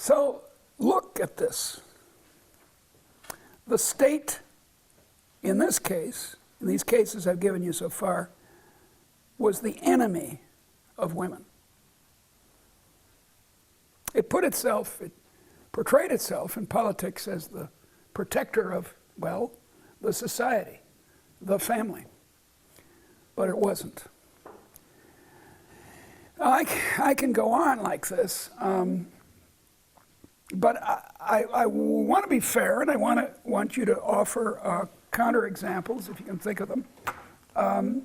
So look at this. The state, in this case, in these cases I've given you so far, was the enemy of women. It portrayed itself in politics as the protector of, well, the society, the family. But it wasn't. I can go on like this, but I want to be fair, and I want you to offer counterexamples, if you can think of them. I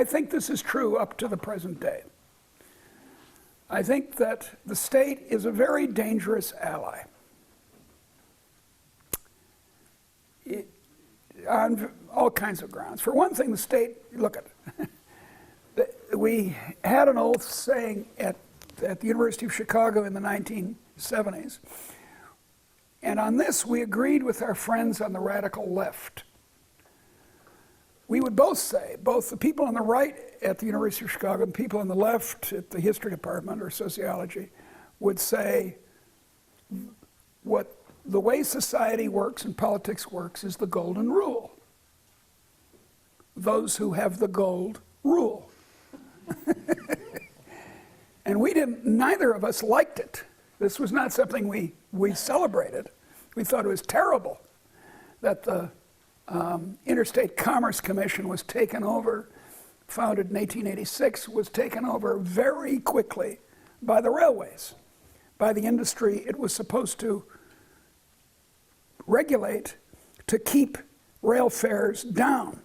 think this is true up to the present day. I think that the state is a very dangerous ally. On all kinds of grounds. For one thing, the state, look at it. We had an old saying at the University of Chicago in the 1970s, and on this we agreed with our friends on the radical left. We would both say, both the people on the right at the University of Chicago and people on the left at the history department or sociology would say what the way society works and politics works is the golden rule. Those who have the gold rule. And neither of us liked it. This was not something we celebrated. We thought it was terrible that the Interstate Commerce Commission was taken over, founded in 1886, was taken over very quickly by the railways, by the industry it was supposed to regulate to keep rail fares down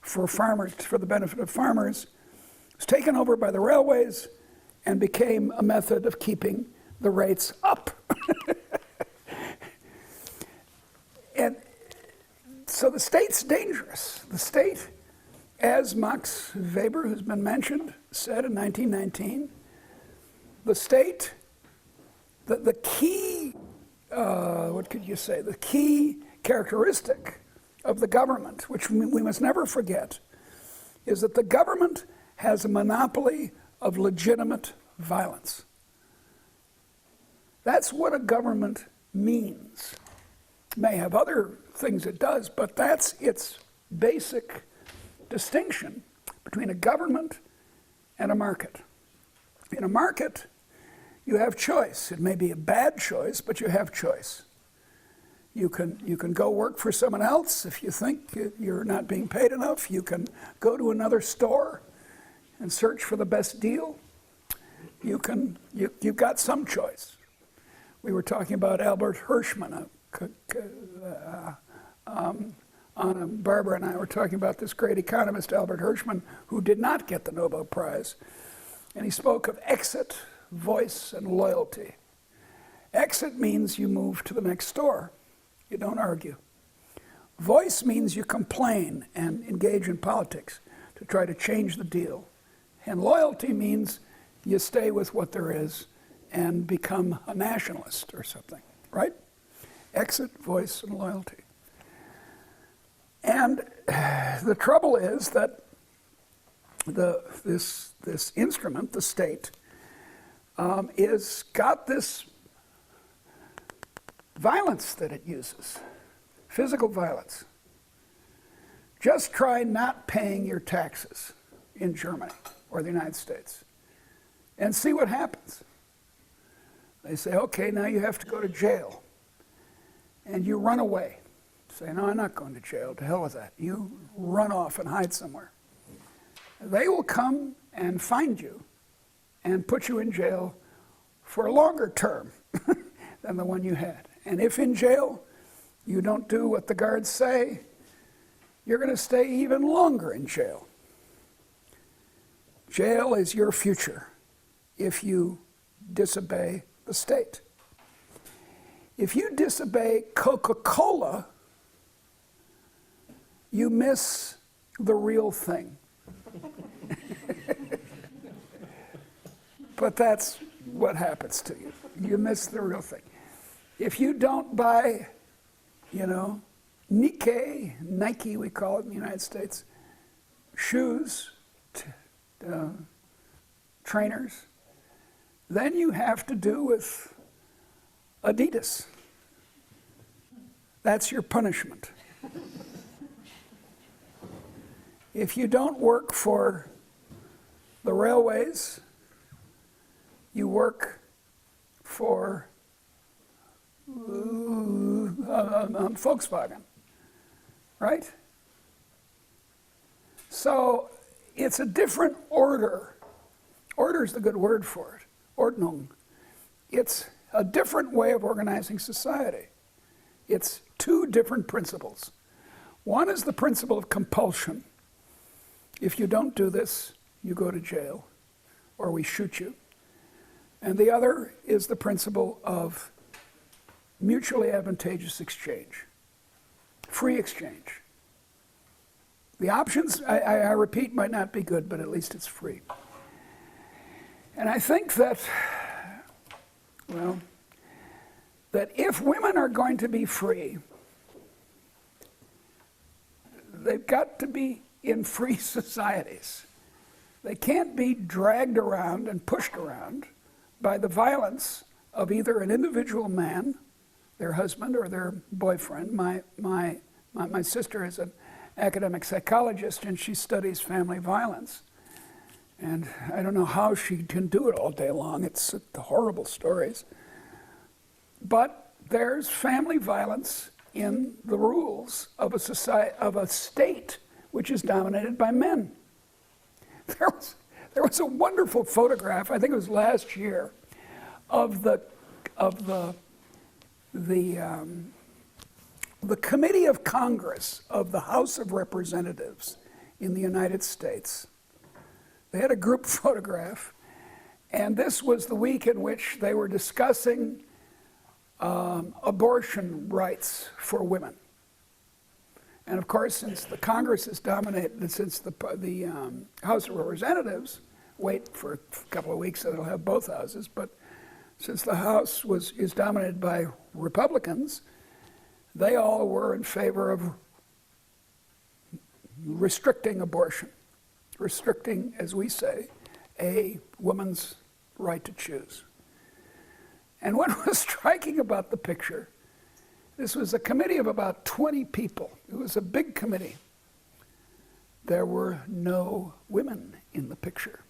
for farmers, for the benefit of farmers. It was taken over by the railways and became a method of keeping the rates up. And so the state's dangerous. The state, as Max Weber, who's been mentioned, said in 1919, the state, the key, what could you say, the key characteristic of the government, which we must never forget, is that the government has a monopoly of legitimate violence. That's what a government means. It may have other things it does, but that's its basic distinction between a government and a market. In a market, you have choice. It may be a bad choice, but you have choice. You can go work for someone else if you think you're not being paid enough. You can go to another store and search for the best deal. You've got some choice. We were talking about Albert Hirschman. Barbara and I were talking about this great economist, Albert Hirschman, who did not get the Nobel Prize. And he spoke of exit, voice, and loyalty. Exit means you move to the next store. You don't argue. Voice means you complain and engage in politics to try to change the deal. And loyalty means you stay with what there is and become a nationalist or something, right? Exit, voice, and loyalty. And the trouble is that this instrument, the state, is got this violence that it uses, physical violence. Just try not paying your taxes in Germany or the United States and see what happens. They say, okay, now you have to go to jail. And you run away. Say, no, I'm not going to jail. To hell with that. You run off and hide somewhere. They will come and find you and put you in jail for a longer term than the one you had. And if in jail you don't do what the guards say, you're going to stay even longer in jail. Jail is your future if you disobey the state. If you disobey Coca-Cola, you miss the real thing. But that's what happens to you. You miss the real thing. If you don't buy, Nike we call it in the United States, shoes, trainers, then you have to do with Adidas. That's your punishment. If you don't work for the railways, you work for Volkswagen, right? So it's a different order. Order is the good word for it, Ordnung. It's a different way of organizing society. It's two different principles. One is the principle of compulsion. If you don't do this, you go to jail, or we shoot you. And the other is the principle of mutually advantageous exchange, free exchange. The options, I repeat, might not be good, but at least it's free. And I think that, well, that if women are going to be free, they've got to be in free societies. They can't be dragged around and pushed around by the violence of either an individual man, their husband or their boyfriend. My sister is an academic psychologist, and she studies family violence. And I don't know how she can do it all day long. It's horrible stories. But there's family violence in the rules of a society, of a state which is dominated by men. There was a wonderful photograph, I think it was last year, of the Committee of Congress of the House of Representatives in the United States. They had a group photograph, and this was the week in which they were discussing abortion rights for women. And of course, since the Congress is dominated, since the House of Representatives, wait for a couple of weeks, so they'll have both houses, but since the House is dominated by Republicans, they all were in favor of restricting abortion, restricting, as we say, a woman's right to choose. And what was striking about the picture, this was a committee of about 20 people. It was a big committee. There were no women in the picture.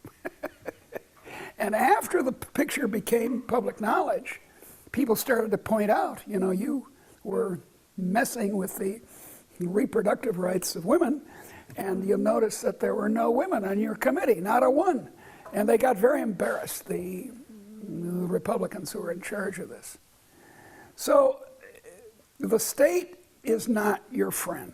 And after the picture became public knowledge, people started to point out, you know, you were messing with the reproductive rights of women, and you'll notice that there were no women on your committee, not a one. And they got very embarrassed, the Republicans who were in charge of this. So the state is not your friend.